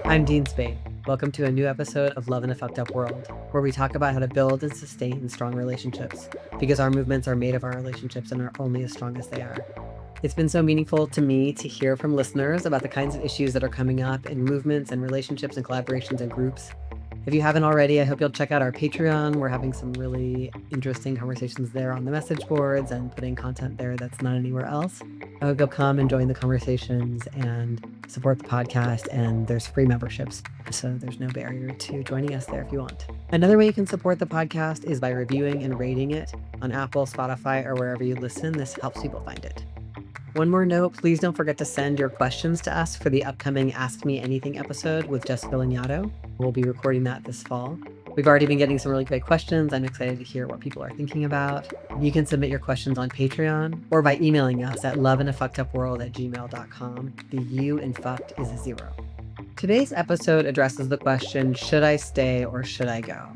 I'm Dean Spade. Welcome to a new episode of Love in a Fucked Up World, where we talk about how to build and sustain strong relationships, because our movements are made of our relationships and are only as strong as they are. It's been so meaningful to me to hear from listeners about the kinds of issues that are coming up in movements and relationships and collaborations and groups. If you haven't already, I hope you'll check out our Patreon. We're having some really interesting conversations there on the message boards and putting content there that's not anywhere else. I hope you'll come and join the conversations and support the podcast. And there's free memberships, so there's no barrier to joining us there if you want. Another way you can support the podcast is by reviewing and rating it on Apple, Spotify, or wherever you listen. This helps people find it. One more note, please don't forget to send your questions to us for the upcoming Ask Me Anything episode with Jessica Lagnato. We'll be recording that this fall. We've already been getting some really great questions. I'm excited to hear what people are thinking about. You can submit your questions on Patreon or by emailing us at loveinafuckedupworld@gmail.com. The U in fucked is a 0. Today's episode addresses the question, should I stay or should I go?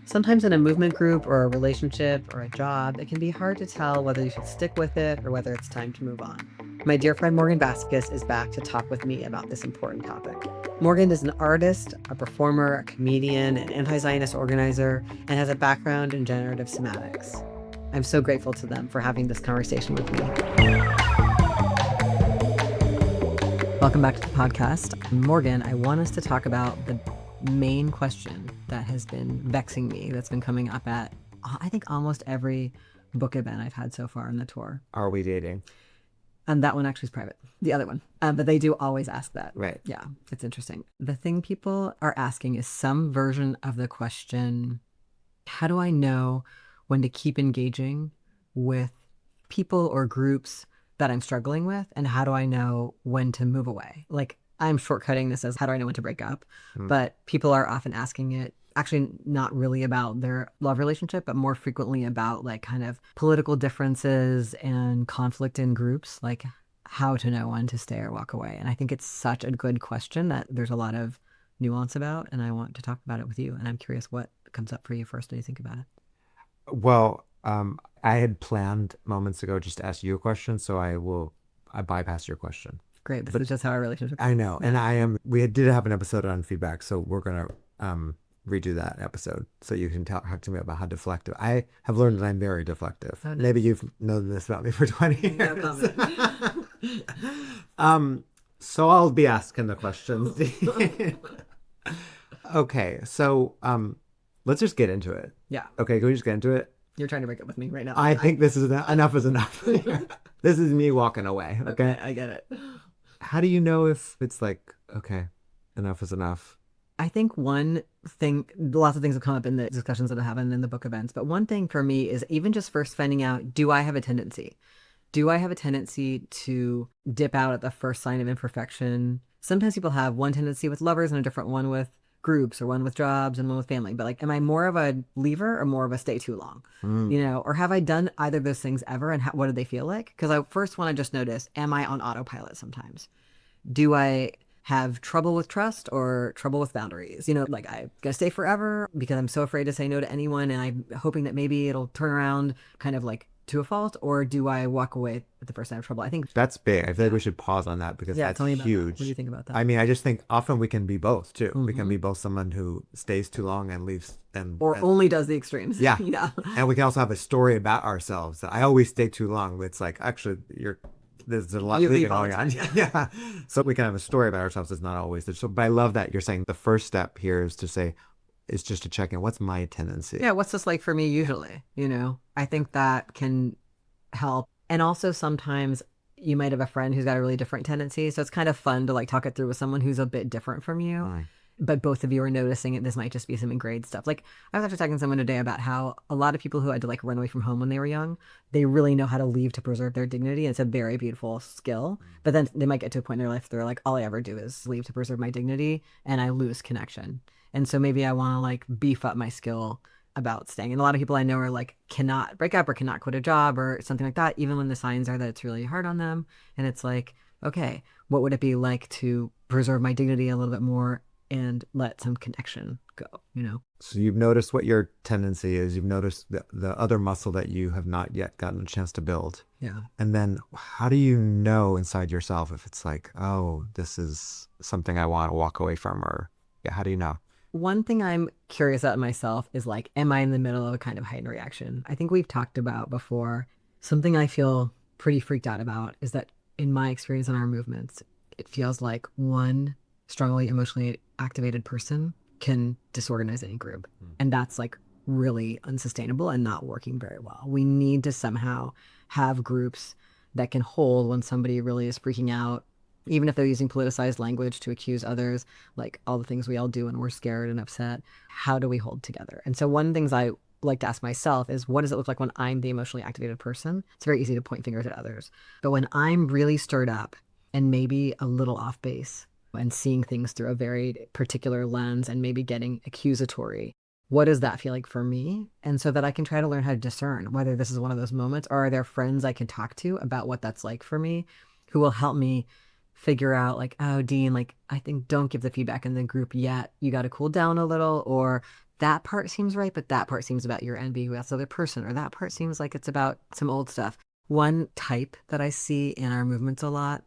Sometimes in a movement group or a relationship or a job, it can be hard to tell whether you should stick with it or whether it's time to move on. My dear friend Morgan Bassichis is back to talk with me about this important topic. Morgan is an artist, a performer, a comedian, an anti-Zionist organizer, and has a background in generative somatics. I'm so grateful to them for having this conversation with me. Welcome back to the podcast. Morgan, I want us to talk about the main question that has been vexing me, that's been coming up at, I think, almost every book event I've had so far on the tour. Are we dating? And that one actually is private, the other one. But they do always ask that. Right. Yeah, it's interesting. The thing people are asking is some version of the question, how do I know when to keep engaging with people or groups that I'm struggling with? And how do I know when to move away? Like, I'm shortcutting this as how do I know when to break up? But people are often asking it actually not really about their love relationship, but more frequently about like kind of political differences and conflict in groups, like how to know when to stay or walk away. And I think it's such a good question that there's a lot of nuance about, and I want to talk about it with you. And I'm curious what comes up for you first when you think about it. Well, I had planned moments ago just to ask you a question, so I bypass your question. Great. This is just how our relationship is. I know. And we did have an episode on feedback, so we're going to redo that episode so you can talk to me about how deflective. I have learned that I'm very deflective. Oh, no. Maybe you've known this about me for 20 years. No comment. So I'll be asking the questions. Okay. So let's just get into it. Yeah. Okay. Can we just get into it? You're trying to break up with me right now. I think this is enough is enough. This is me walking away. Okay. I get it. How do you know if it's like, okay, enough is enough? I think one thing, lots of things have come up in the discussions that have happened in the book events, but one thing for me is even just first finding out, do I have a tendency? Do I have a tendency to dip out at the first sign of imperfection? Sometimes people have one tendency with lovers and a different one with groups, or one with jobs and one with family. But like, am I more of a leaver or more of a stay too long? Or have I done either of those things ever, and what do they feel like? Because I first want to just notice, am I on autopilot sometimes? Do I have trouble with trust or trouble with boundaries? Like I'm gonna stay forever because I'm so afraid to say no to anyone, and I'm hoping that maybe it'll turn around kind of like to a fault, or do I walk away at the first sign of trouble? I think that's big. I feel like we should pause on that because that's huge. That. What do you think about that? I mean, I just think often we can be both too. We can be both someone who stays too long and leaves, and only does the extremes. Yeah. Yeah. And we can also have a story about ourselves that I always stay too long. It's like, actually, there's a lot going on. Yeah. So we can have a story about ourselves that's not always there. So, but I love that you're saying the first step here is just to check in. What's my tendency? Yeah. What's this like for me usually? I think that can help. And also sometimes you might have a friend who's got a really different tendency. So it's kind of fun to like talk it through with someone who's a bit different from you. But both of you are noticing it. This might just be some ingrained stuff. Like I was actually talking to someone today about how a lot of people who had to like run away from home when they were young, they really know how to leave to preserve their dignity. And it's a very beautiful skill. But then they might get to a point in their life they're like, all I ever do is leave to preserve my dignity, and I lose connection. And so maybe I want to like beef up my skill about staying. And a lot of people I know are like, cannot break up or cannot quit a job or something like that, even when the signs are that it's really hard on them. And it's like, okay, what would it be like to preserve my dignity a little bit more and let some connection go, you know? So you've noticed what your tendency is. You've noticed the other muscle that you have not yet gotten a chance to build. Yeah. And then how do you know inside yourself if it's like, oh, this is something I want to walk away from? Or yeah, how do you know? One thing I'm curious about myself is like, am I in the middle of a kind of heightened reaction? I think we've talked about before, something I feel pretty freaked out about is that in my experience in our movements, it feels like one strongly emotionally activated person can disorganize any group. And that's like really unsustainable and not working very well. We need to somehow have groups that can hold when somebody really is freaking out, even if they're using politicized language to accuse others, like all the things we all do when we're scared and upset. How do we hold together? And so one of the things I like to ask myself is, what does it look like when I'm the emotionally activated person? It's very easy to point fingers at others. But when I'm really stirred up and maybe a little off base and seeing things through a very particular lens and maybe getting accusatory, what does that feel like for me? And so that I can try to learn how to discern whether this is one of those moments, or are there friends I can talk to about what that's like for me who will help me figure out like, oh, Dean, like, I think don't give the feedback in the group yet. You got to cool down a little, or that part seems right, but that part seems about your envy with the other person, or that part seems like it's about some old stuff. One type that I see in our movements a lot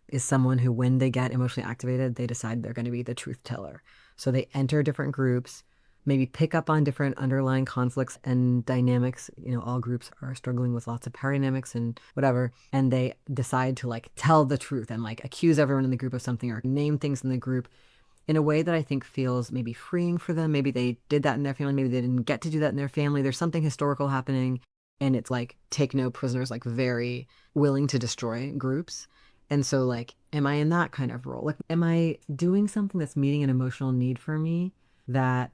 is someone who, when they get emotionally activated, they decide they're going to be the truth teller. So they enter different groups, maybe pick up on different underlying conflicts and dynamics. You know, all groups are struggling with lots of power dynamics and whatever. And they decide to like tell the truth and like accuse everyone in the group of something or name things in the group in a way that I think feels maybe freeing for them. Maybe they did that in their family. Maybe they didn't get to do that in their family. There's something historical happening, and it's like take no prisoners, like very willing to destroy groups. And so like, am I in that kind of role? Like, am I doing something that's meeting an emotional need for me that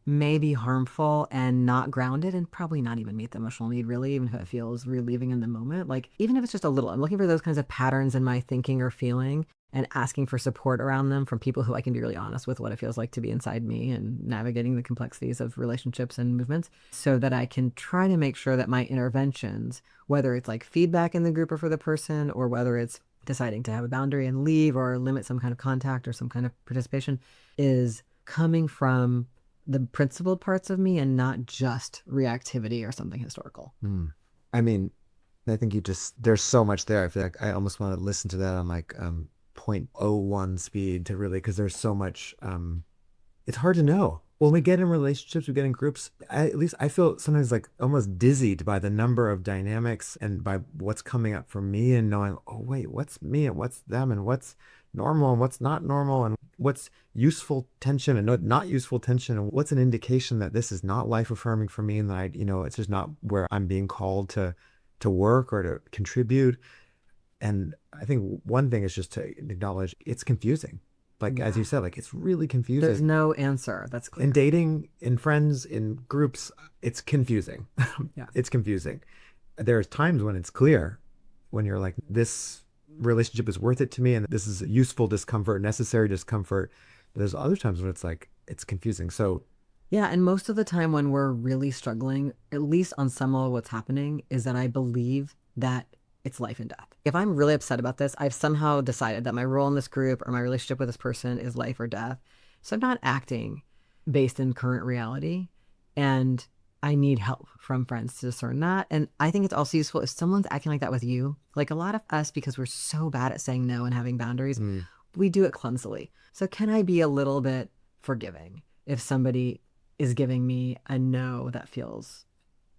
may be harmful and not grounded and probably not even meet the emotional need really, even if it feels relieving in the moment? Like, even if it's just a little, I'm looking for those kinds of patterns in my thinking or feeling and asking for support around them from people who I can be really honest with what it feels like to be inside me and navigating the complexities of relationships and movements, so that I can try to make sure that my interventions, whether it's like feedback in the group or for the person, or whether it's deciding to have a boundary and leave or limit some kind of contact or some kind of participation, is coming from the principled parts of me and not just reactivity or something historical. I mean, I think there's so much there. I feel like I almost want to listen to that on like 0.01 speed to really, because there's so much, it's hard to know. When we get in relationships, we get in groups, at least I feel sometimes like almost dizzied by the number of dynamics and by what's coming up for me, and knowing, oh, wait, what's me and what's them and what's normal and what's not normal and what's useful tension and not useful tension, and what's an indication that this is not life affirming for me and that it's just not where I'm being called to work or to contribute. And I think one thing is just to acknowledge it's confusing. Like, as you said, like, it's really confusing. There's no answer. That's clear. In dating, in friends, in groups, it's confusing. Yeah. It's confusing. There's times when it's clear, when you're like, this relationship is worth it to me and this is a useful discomfort, necessary discomfort. But there's other times when it's like, it's confusing. So yeah, and most of the time when we're really struggling, at least on some level, what's happening is that I believe that it's life and death. If I'm really upset about this, I've somehow decided that my role in this group or my relationship with this person is life or death. So I'm not acting based in current reality, and I need help from friends to discern that. And I think it's also useful if someone's acting like that with you. Like, a lot of us, because we're so bad at saying no and having boundaries, we do it clumsily. So can I be a little bit forgiving if somebody is giving me a no that feels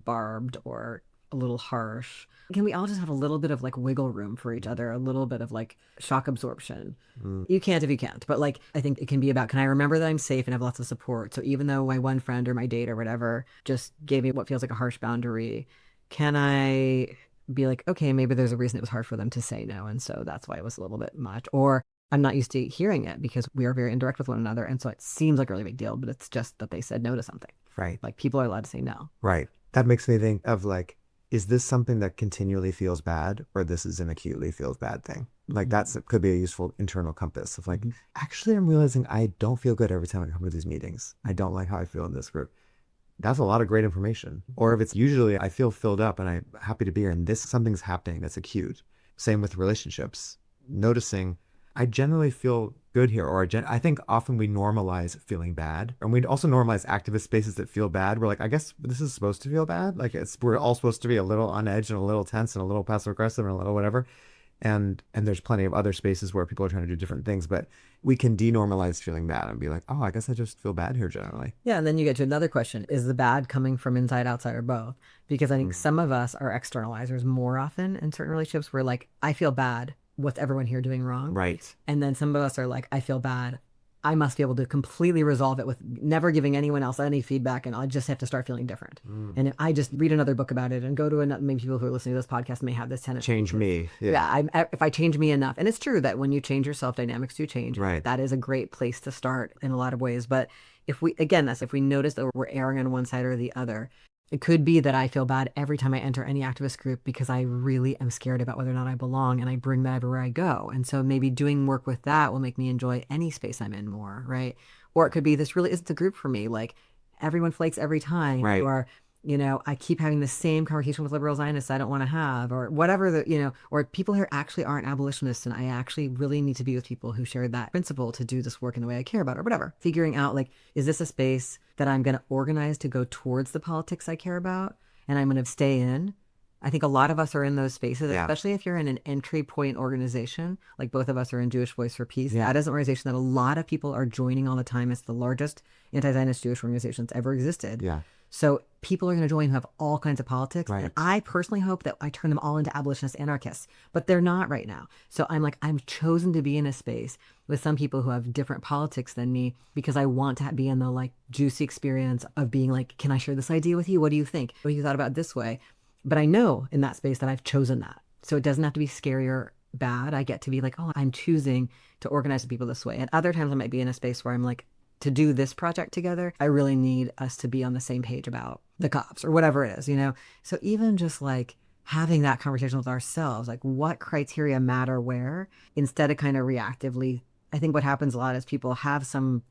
barbed or a little harsh? Can we all just have a little bit of like wiggle room for each other, a little bit of like shock absorption? You can't if you can't, but like, I think it can be about, can I remember that I'm safe and have lots of support? So even though my one friend or my date or whatever just gave me what feels like a harsh boundary, can I be like, okay, maybe there's a reason it was hard for them to say no, and so that's why it was a little bit much. Or I'm not used to hearing it because we are very indirect with one another, and so it seems like a really big deal, but it's just that they said no to something. Right. Like, people are allowed to say no. Right. That makes me think of like, is this something that continually feels bad, or this is an acutely feels bad thing? Like, could be a useful internal compass of like, actually, I'm realizing I don't feel good every time I come to these meetings. I don't like how I feel in this group. That's a lot of great information. Or if it's usually I feel filled up and I'm happy to be here and something's happening that's acute. Same with relationships. Noticing I generally feel good here, or I think often we normalize feeling bad, and we also normalize activist spaces that feel bad. We're like, I guess this is supposed to feel bad. Like we're all supposed to be a little on edge and a little tense and a little passive aggressive and a little whatever. And there's plenty of other spaces where people are trying to do different things, but we can denormalize feeling bad and be like, oh, I guess I just feel bad here generally. Yeah, and then you get to another question. Is the bad coming from inside, outside, or both? Because I think some of us are externalizers more often in certain relationships where like, I feel bad. What's everyone here doing wrong? Right. And then some of us are like, I feel bad. I must be able to completely resolve it with never giving anyone else any feedback, and I just have to start feeling different. And if I just read another book about it and go to another, maybe people who are listening to this podcast may have this tendency. Change me. Yeah, if I change me enough. And it's true that when you change yourself, dynamics do change. Right. That is a great place to start in a lot of ways. But if we notice that we're erring on one side or the other, it could be that I feel bad every time I enter any activist group because I really am scared about whether or not I belong, and I bring that everywhere I go. And so maybe doing work with that will make me enjoy any space I'm in more, right? Or it could be this really isn't the group for me. Like everyone flakes every time, Right. or I keep having the same conversation with liberal Zionists I don't want to have, or whatever or people here actually aren't abolitionists, and I actually really need to be with people who share that principle to do this work in the way I care about, or whatever. Figuring out like, is this a space that I'm going to organize to go towards the politics I care about, and I'm going to stay in? I think a lot of us are in those spaces, especially if you're in an entry point organization, like both of us are in Jewish Voice for Peace. That is an organization that a lot of people are joining all the time. It's the largest anti-Zionist Jewish organization that's ever existed. Yeah. So people are going to join who have all kinds of politics. Right. And I personally hope that I turn them all into abolitionist anarchists, but they're not right now. So I'm chosen to be in a space with some people who have different politics than me because I want to be in the like juicy experience of being like, can I share this idea with you? What do you think? What you thought about this way? But I know in that space that I've chosen that. So it doesn't have to be scary or bad. I get to be like, oh, I'm choosing to organize with people this way. And other times I might be in a space where I'm like, to do this project together, I really need us to be on the same page about the cops or whatever it is, So even just like having that conversation with ourselves, like what criteria matter where, instead of kind of reactively, I think what happens a lot is people have some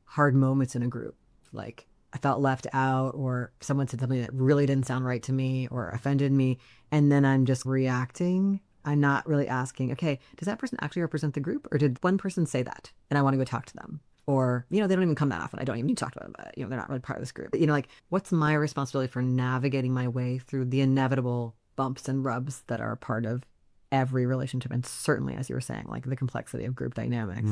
hard moments in a group. Like I felt left out, or someone said something that really didn't sound right to me or offended me. And then I'm just reacting. I'm not really asking, okay, does that person actually represent the group, or did one person say that and I want to go talk to them? Or, they don't even come that often. I don't even need to talk to them about it. They're not really part of this group. But, like, what's my responsibility for navigating my way through the inevitable bumps and rubs that are a part of every relationship? And certainly, as you were saying, like the complexity of group dynamics.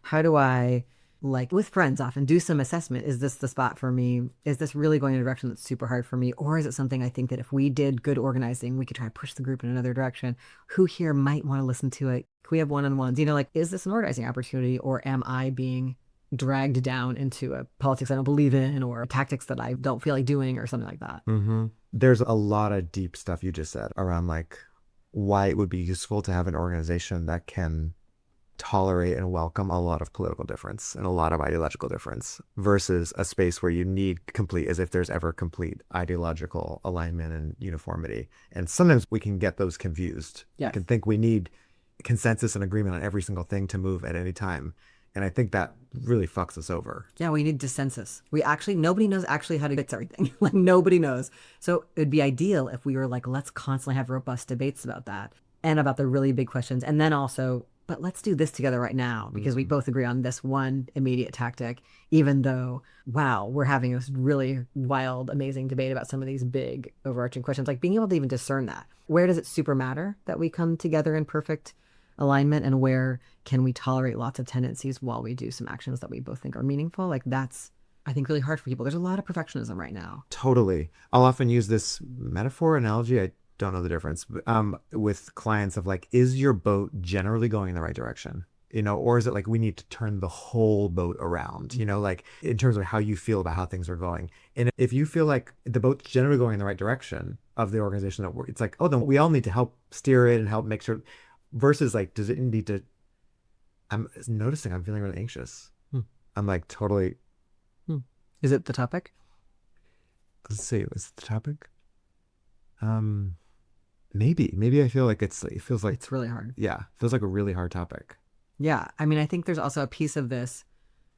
How do I, like with friends often, do some assessment? Is this the spot for me? Is this really going in a direction that's super hard for me? Or is it something I think that if we did good organizing, we could try to push the group in another direction? Who here might want to listen to it? Can we have one-on-ones? Like, is this an organizing opportunity, or am I being dragged down into a politics I don't believe in, or tactics that I don't feel like doing, or something like that? There's a lot of deep stuff you just said around like why it would be useful to have an organization that can tolerate and welcome a lot of political difference and a lot of ideological difference versus a space where you need complete, as if there's ever complete ideological alignment and uniformity. And sometimes we can get those confused. Yes. We can think we need consensus and agreement on every single thing to move at any time. And I think that really fucks us over. Yeah, we need dissensus. Nobody knows actually how to fix everything. Like nobody knows. So it'd be ideal if we were like, let's constantly have robust debates about that and about the really big questions. And then also, but let's do this together right now because we both agree on this one immediate tactic, even though, wow, we're having this really wild, amazing debate about some of these big overarching questions, like being able to even discern that. Where does it super matter that we come together in perfect alignment, and where can we tolerate lots of tendencies while we do some actions that we both think are meaningful? Like that's, I think, really hard for people. There's a lot of perfectionism right now. Totally. I'll often use this metaphor analogy. I don't know the difference, but, with clients of like, is your boat generally going in the right direction? Or is it like we need to turn the whole boat around, like in terms of how you feel about how things are going. And if you feel like the boat's generally going in the right direction of the organization, it's like, oh, then we all need to help steer it and help make sure. Versus like, does it need to, I'm noticing I'm feeling really anxious. I'm like totally. Is it the topic? Let's see, is it the topic? Maybe I feel like it feels like. It's really hard. Yeah. It feels like a really hard topic. Yeah. I mean, I think there's also a piece of this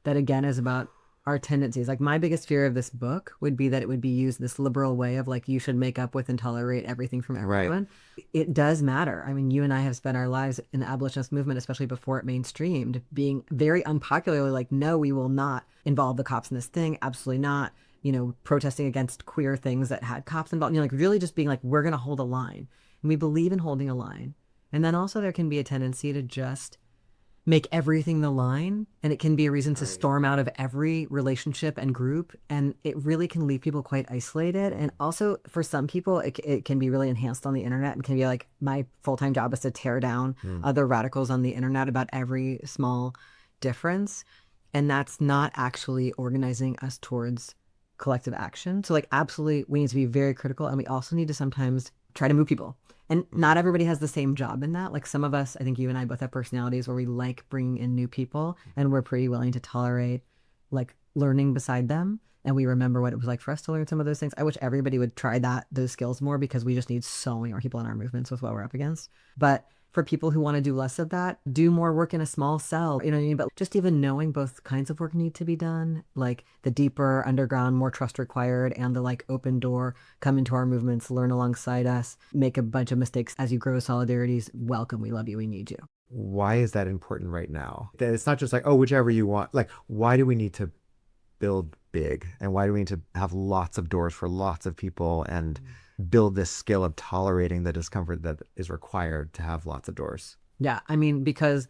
that again is about our tendencies. Like my biggest fear of this book would be that it would be used this liberal way of like, you should make up with and tolerate everything from everyone. Right. It does matter. I mean, you and I have spent our lives in the abolitionist movement, especially before it mainstreamed, being very unpopularly like, no, we will not involve the cops in this thing. Absolutely not. You know, protesting against queer things that had cops involved, you know, like really just being like, we're going to hold a line. And we believe in holding a line. And then also there can be a tendency to just make everything the line, and it can be a reason to storm out of every relationship and group, and it really can leave people quite isolated. And also for some people it can be really enhanced on the internet and can be like, my full-time job is to tear down other radicals on the internet about every small difference, and that's not actually organizing us towards collective action. So like absolutely we need to be very critical, and we also need to sometimes try to move people. And not everybody has the same job in that. Like some of us, I think you and I both have personalities where we like bringing in new people, and we're pretty willing to tolerate like learning beside them. And we remember what it was like for us to learn some of those things. I wish everybody would try those skills more, because we just need so many more people in our movements with what we're up against. But for people who want to do less of that, do more work in a small cell, you know what I mean? But just even knowing both kinds of work need to be done, like the deeper underground, more trust required, and the like open door, come into our movements, learn alongside us, make a bunch of mistakes as you grow solidarities. Welcome, we love you, we need you. Why is that important right now? That it's not just like, oh, whichever you want. Like, why do we need to build big? And why do we need to have lots of doors for lots of people and build this skill of tolerating the discomfort that is required to have lots of doors? Yeah, I mean, because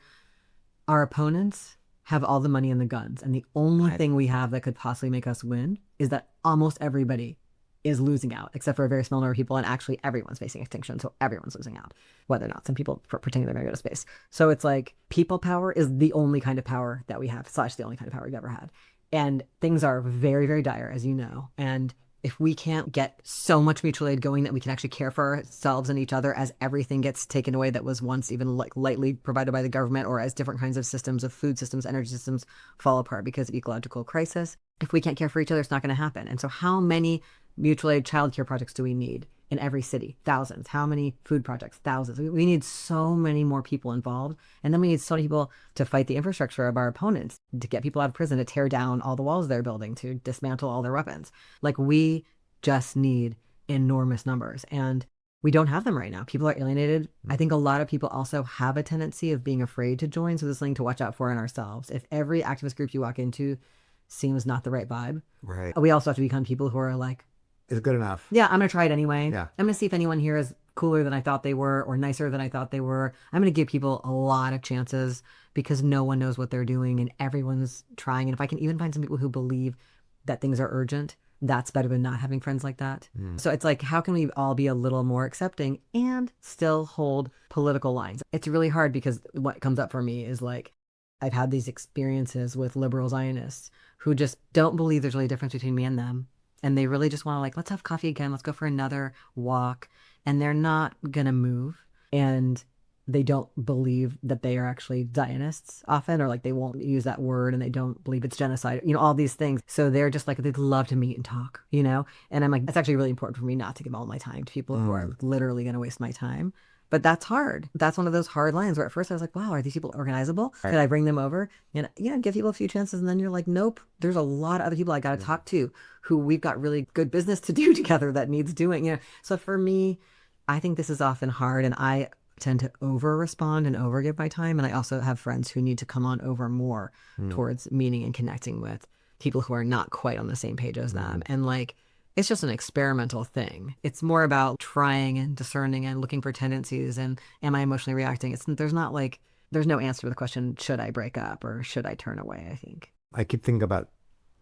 our opponents have all the money and the guns, and the only thing we have that could possibly make us win is that almost everybody is losing out, except for a very small number of people, and actually everyone's facing extinction, so everyone's losing out, whether or not some people pretending they're going to go to space. So it's like people power is the only kind of power that we have, / the only kind of power we've ever had. And things are very, very dire, as you know, and if we can't get so much mutual aid going that we can actually care for ourselves and each other as everything gets taken away that was once even like lightly provided by the government, or as different kinds of systems of food systems, energy systems fall apart because of ecological crisis, if we can't care for each other, it's not going to happen. And so how many mutual aid childcare projects do we need in every city? Thousands. How many food projects? Thousands. We need so many more people involved. And then we need so many people to fight the infrastructure of our opponents, to get people out of prison, to tear down all the walls they're building, to dismantle all their weapons. Like we just need enormous numbers, and we don't have them right now. People are alienated. I think a lot of people also have a tendency of being afraid to join. So this is something to watch out for in ourselves. If every activist group you walk into seems not the right vibe, right, we also have to become people who are like, is it good enough? Yeah, I'm going to try it anyway. Yeah. I'm going to see if anyone here is cooler than I thought they were, or nicer than I thought they were. I'm going to give people a lot of chances, because no one knows what they're doing and everyone's trying. And if I can even find some people who believe that things are urgent, that's better than not having friends like that. So it's like, how can we all be a little more accepting and still hold political lines? It's really hard, because what comes up for me is like, I've had these experiences with liberal Zionists who just don't believe there's really a difference between me and them. And they really just want to like, let's have coffee again. Let's go for another walk. And they're not going to move. And they don't believe that they are actually Zionists often, or like they won't use that word, and they don't believe it's genocide, you know, all these things. So they're just like, they'd love to meet and talk, you know? And I'm like, it's actually really important for me not to give all my time to people who are literally going to waste my time. But that's hard. That's one of those hard lines where at first I was like, wow, are these people organizable? Could I bring them over? And yeah, give people a few chances. And then you're like, nope, there's a lot of other people I got to talk to who we've got really good business to do together that needs doing, you know? So for me, I think this is often hard, and I tend to over respond and over give my time. And I also have friends who need to come on over more towards meeting and connecting with people who are not quite on the same page as them. And like, it's just an experimental thing. It's more about trying and discerning and looking for tendencies and am I emotionally reacting? There's no answer to the question, should I break up or should I turn away, I think. I keep thinking about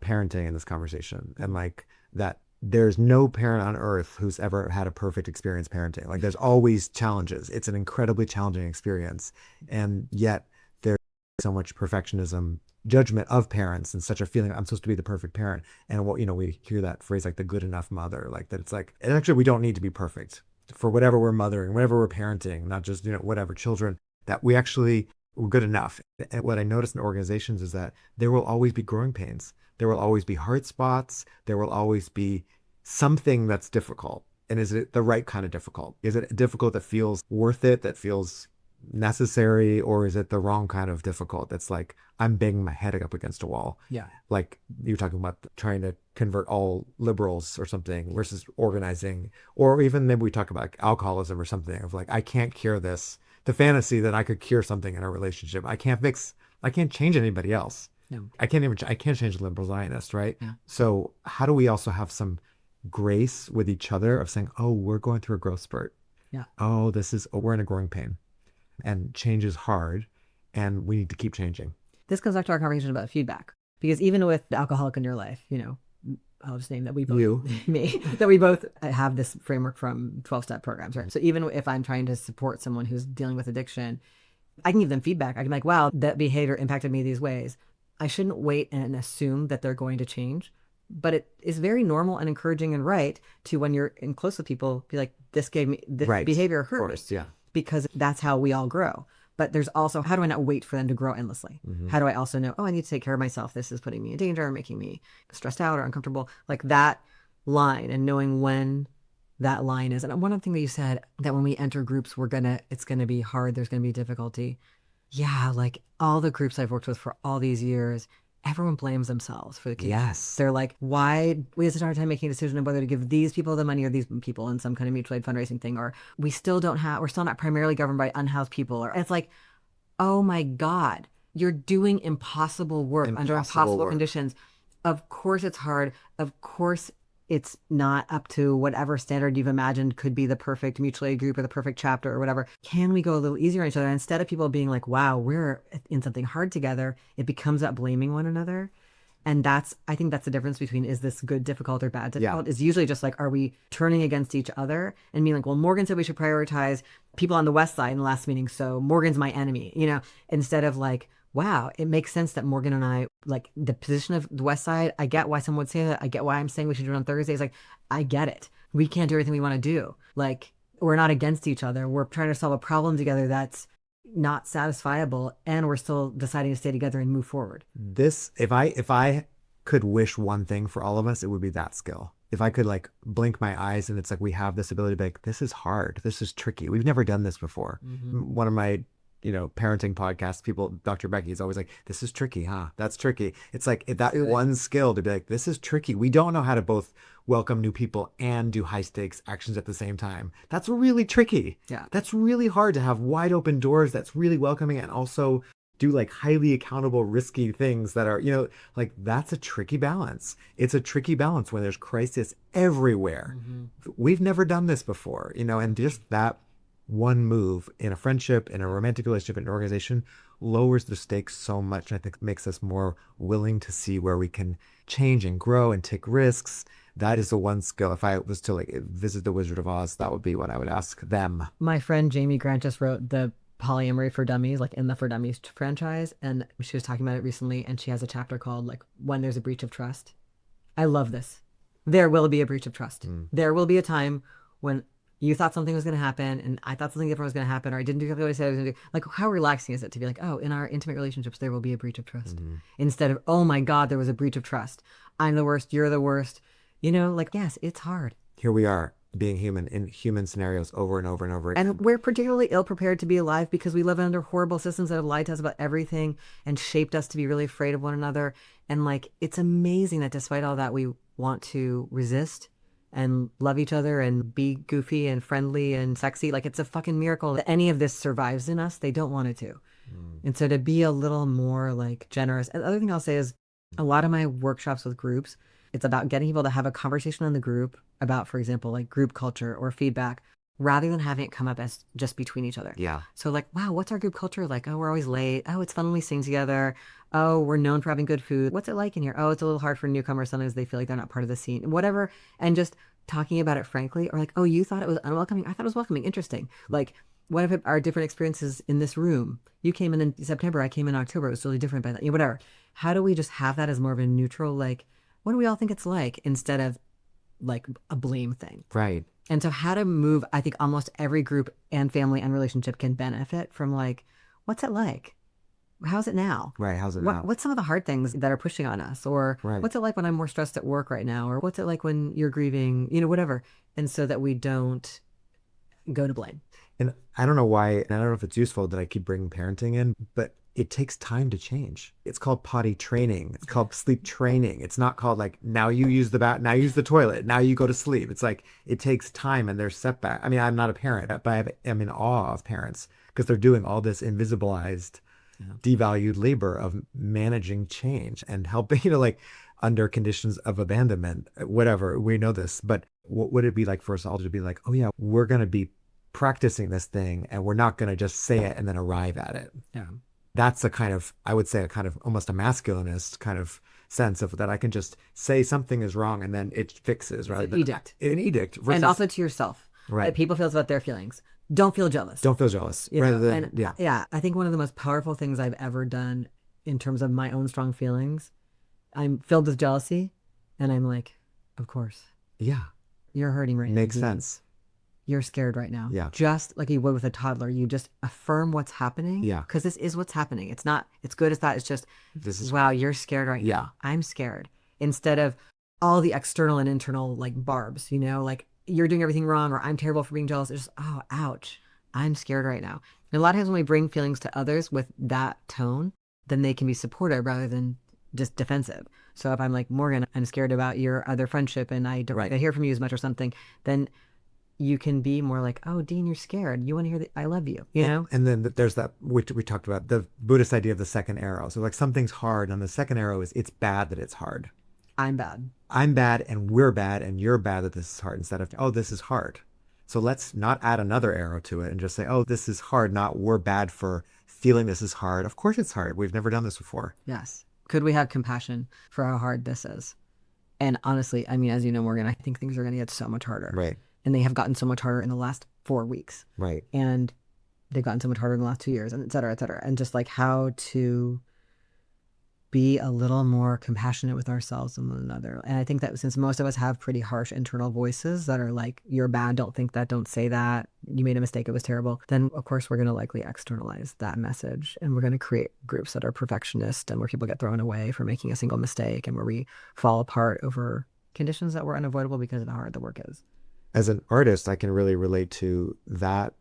parenting in this conversation, and like that there's no parent on earth who's ever had a perfect experience parenting. Like there's always challenges. It's an incredibly challenging experience. And yet there's so much perfectionism, judgment of parents, and such a feeling I'm supposed to be the perfect parent. And what, you know, we hear that phrase like the good enough mother, like that. It's like, and actually we don't need to be perfect for whatever we're mothering, whatever we're parenting, not just, you know, whatever children, that we're good enough. And what I notice in organizations is that there will always be growing pains. There will always be hard spots. There will always be something that's difficult. And is it the right kind of difficult? Is it difficult that feels worth it, that feels necessary, or is it the wrong kind of difficult? That's like, I'm banging my head up against a wall. Yeah. Like you're talking about trying to convert all liberals or something versus organizing, or even maybe we talk about like alcoholism or something of like, I can't cure this. The fantasy that I could cure something in a relationship. I can't change anybody else. No. I can't change the liberal Zionist, right? Yeah. So how do we also have some grace with each other of saying, oh, we're going through a growth spurt. Yeah. Oh, we're in a growing pain, and change is hard, and we need to keep changing. This comes back to our conversation about feedback, because even with the alcoholic in your life, I'll just name that we both, that we both have this framework from 12-step programs, right? So even if I'm trying to support someone who's dealing with addiction, I can give them feedback. I can be like, wow, that behavior impacted me these ways. I shouldn't wait and assume that they're going to change. But it is very normal and encouraging and right to, when you're in close with people, be like, this behavior hurt me. Yeah. Because that's how we all grow. But there's also, how do I not wait for them to grow endlessly? How do I also know, oh, I need to take care of myself. This is putting me in danger or making me stressed out or uncomfortable. Like that line, and knowing when that line is. And one of the things that you said, that when we enter groups, it's going to be hard. There's going to be difficulty. Yeah. Like all the groups I've worked with for all these years, everyone blames themselves for the case. Yes. They're like, why we have such a hard time making a decision of whether to give these people the money or these people in some kind of mutual aid fundraising thing, or we're still not primarily governed by unhoused people. Or it's like, oh my God, you're doing impossible work under impossible conditions. Of course it's hard. Of course it's not up to whatever standard you've imagined could be the perfect mutual aid group or the perfect chapter or whatever. Can we go a little easier on each other? Instead of people being like, wow, we're in something hard together, it becomes about blaming one another. And I think that's the difference between, is this good difficult or bad difficult? Is usually just like, are we turning against each other and being like, well, Morgan said we should prioritize people on the West Side in the last meeting, so Morgan's my enemy, instead of like, wow, it makes sense that Morgan and I, like the position of the West Side, I get why someone would say that. I get why I'm saying we should do it on Thursdays. Like, I get it. We can't do everything we want to do. Like, we're not against each other. We're trying to solve a problem together that's not satisfiable, and we're still deciding to stay together and move forward. If I could wish one thing for all of us, it would be that skill. If I could like blink my eyes and it's like, we have this ability to be like, this is hard. This is tricky. We've never done this before. One of my parenting podcasts, people, Dr. Becky is always like, this is tricky, huh? That's tricky. It's like that one skill to be like, this is tricky. We don't know how to both welcome new people and do high stakes actions at the same time. That's really tricky. Yeah. That's really hard to have wide open doors. That's really welcoming, and also do like highly accountable, risky things that are, like that's a tricky balance. It's a tricky balance when there's crisis everywhere. We've never done this before, and just that one move in a friendship, in a romantic relationship, in an organization lowers the stakes so much. And I think makes us more willing to see where we can change and grow and take risks. That is the one skill. If I was to like visit the Wizard of Oz, that would be what I would ask them. My friend Jamie Grant just wrote the Polyamory for Dummies, like in the For Dummies franchise. And she was talking about it recently, and she has a chapter called like When There's a Breach of Trust. I love this. There will be a breach of trust. There will be a time when you thought something was going to happen and I thought something different was going to happen, or I didn't do what I said I was going to do. Like, how relaxing is it to be like, oh, in our intimate relationships, there will be a breach of trust. Instead of, oh my God, there was a breach of trust. I'm the worst. You're the worst. Like, yes, it's hard. Here we are being human in human scenarios over and over and over again. And we're particularly ill prepared to be alive because we live under horrible systems that have lied to us about everything and shaped us to be really afraid of one another. And like, it's amazing that despite all that, we want to resist and love each other and be goofy and friendly and sexy. Like, it's a fucking miracle that any of this survives in us. They don't want it to. And so to be a little more like generous. And the other thing I'll say is, a lot of my workshops with groups, it's about getting people to have a conversation in the group about, for example, like group culture or feedback, rather than having it come up as just between each other. Yeah. So like, wow, what's our group culture like? Oh, we're always late. Oh, it's fun when we sing together. Oh, we're known for having good food. What's it like in here? Oh, it's a little hard for newcomers. Sometimes they feel like they're not part of the scene, whatever. And just talking about it frankly, or like, oh, you thought it was unwelcoming. I thought it was welcoming. Interesting. Like, what if our different experiences in this room? You came in September. I came in October. It was really different by that. Whatever. How do we just have that as more of a neutral, like, what do we all think it's like, instead of like a blame thing? Right. And so how to move, I think almost every group and family and relationship can benefit from like, what's it like? How's it now? Right. How's it now? What's some of the hard things that are pushing on us? Or what's it like when I'm more stressed at work right now? Or what's it like when you're grieving, whatever. And so that we don't go to blame. And I don't know why, and I don't know if it's useful that I keep bringing parenting in, but it takes time to change. It's called potty training. It's called sleep training. It's not called like, now you use the now use the toilet, now you go to sleep. It's like, it takes time and there's setback. I mean, I'm not a parent, but I'm in awe of parents because they're doing all this invisibilized, devalued labor of managing change and helping, like under conditions of abandonment, whatever. We know this, but what would it be like for us all to be like, oh yeah, we're going to be practicing this thing and we're not going to just say it and then arrive at it. Yeah. That's a kind of, I would say, a kind of almost a masculinist kind of sense of that I can just say something is wrong and then it fixes, right? An edict. An edict. Versus, And also to yourself. right. That people feel about their feelings. Don't feel jealous. Don't feel jealous. You Rather know? than, And yeah, I think one of the most powerful things I've ever done in terms of my own strong feelings, I'm filled with jealousy and I'm like, of course, yeah, you're hurting right now. makes sense. You're scared right now. Yeah. Just like you would with a toddler, you just affirm what's happening. Yeah. Because this is what's happening. It's not, it's good as that. It's just, This is, wow, you're scared right Yeah. now. I'm scared. Instead of all the external and internal like barbs, like you're doing everything wrong or I'm terrible for being jealous. It's just, oh, ouch. I'm scared right now. And a lot of times when we bring feelings to others with that tone, then they can be supportive rather than just defensive. So if I'm like, Morgan, I'm scared about your other friendship and I don't hear from you as much or something, then you can be more like, oh, Dean, you're scared. You want to hear that I love you, And then there's that, which we talked about, the Buddhist idea of the second arrow. So like something's hard and the second arrow is it's bad that it's hard. I'm bad. I'm bad and we're bad and you're bad that this is hard, instead of, oh, this is hard. So let's not add another arrow to it and just say, oh, this is hard, not we're bad for feeling this is hard. Of course it's hard. We've never done this before. Yes. Could we have compassion for how hard this is? And honestly, I mean, as you know, Morgan, I think things are going to get so much harder. Right. And they have gotten so much harder in the last 4 weeks. Right. And they've gotten so much harder in the last 2 years, and et cetera, et cetera. And just like how to be a little more compassionate with ourselves and one another. And I think that since most of us have pretty harsh internal voices that are like, you're bad, don't think that, don't say that, you made a mistake, it was terrible, then of course we're going to likely externalize that message. And we're going to create groups that are perfectionist and where people get thrown away for making a single mistake and where we fall apart over conditions that were unavoidable because of how hard the work is. As an artist, I can really relate to that.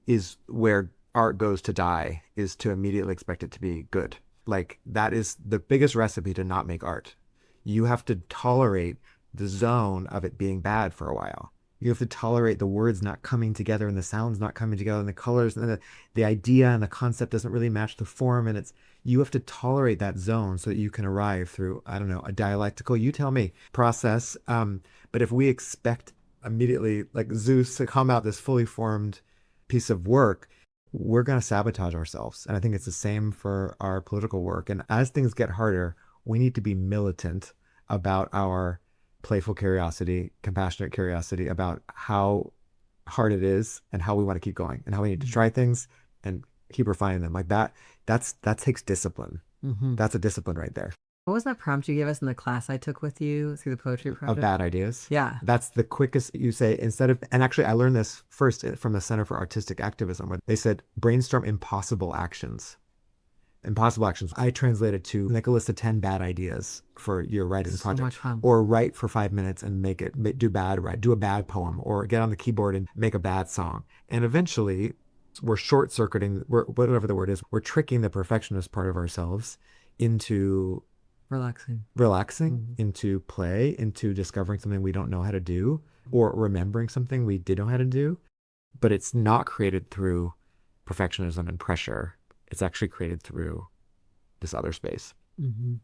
Is where art goes to die, is to immediately expect it to be good. Like that is the biggest recipe to not make art. You have to tolerate the zone of it being bad for a while. You have to tolerate the words not coming together and the sounds not coming together and the colors and the idea and the concept doesn't really match the form. And you have to tolerate that zone so that you can arrive through, I don't know, a dialectical, you tell me, process. But if we expect immediately like Zeus to come out this fully formed piece of work, we're going to sabotage ourselves. And I think it's the same for our political work. And as things get harder, we need to be militant about our playful curiosity, compassionate curiosity about how hard it is and how we want to keep going and how we need to try things and keep refining them. Like that takes discipline. Mm-hmm. That's a discipline right there. What was that prompt you gave us in the class I took with you through the poetry project? Of bad ideas. Yeah. That's the quickest. You say, instead of, and actually I learned this first from the Center for Artistic Activism, where they said, brainstorm impossible actions. Impossible actions. I translated to make a list of 10 bad ideas for your writing project. So much fun. Or write for 5 minutes and do a bad poem, or get on the keyboard and make a bad song. And eventually we're short-circuiting, whatever the word is, we're tricking the perfectionist part of ourselves into relaxing, mm-hmm. into play, into discovering something we don't know how to do, or remembering something we did know how to do. But it's not created through perfectionism and pressure. It's actually created through this other space. Mm-hmm.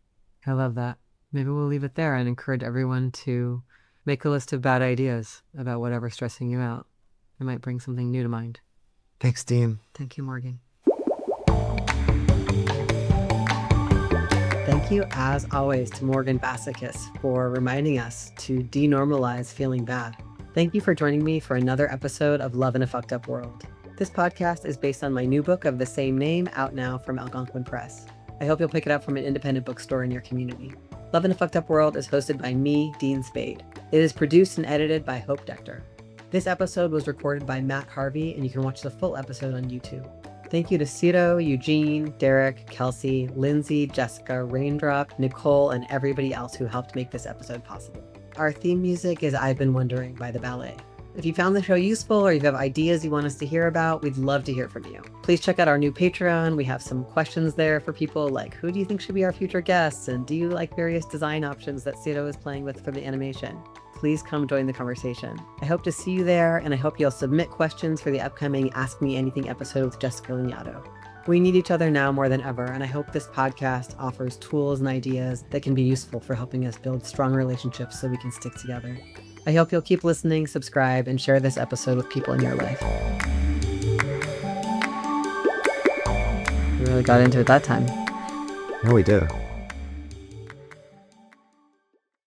I love that. Maybe we'll leave it there and encourage everyone to make a list of bad ideas about whatever's stressing you out. It might bring something new to mind. Thanks, Dean. Thank you, Morgan. Thank you, as always, to Morgan Bassichis for reminding us to denormalize feeling bad. Thank you for joining me for another episode of Love in a Fucked Up World. This podcast is based on my new book of the same name, out now from Algonquin Press. I hope you'll pick it up from an independent bookstore in your community. Love in a Fucked Up World is hosted by me, Dean Spade. It is produced and edited by Hope Dector. This episode was recorded by Matt Harvey, and you can watch the full episode on YouTube. Thank you to Cito, Eugene, Derek, Kelsey, Lindsay, Jessica, Raindrop, Nicole, and everybody else who helped make this episode possible. Our theme music is I've Been Wondering by The Ballet. If you found the show useful or you have ideas you want us to hear about, we'd love to hear from you. Please check out our new Patreon. We have some questions there for people like, who do you think should be our future guests? And do you like various design options that Ciro is playing with for the animation? Please come join the conversation. I hope to see you there, and I hope you'll submit questions for the upcoming Ask Me Anything episode with Jessica Lignato. We need each other now more than ever, and I hope this podcast offers tools and ideas that can be useful for helping us build strong relationships so we can stick together. I hope you'll keep listening, subscribe, and share this episode with people in your life. We really got into it that time. No, we do.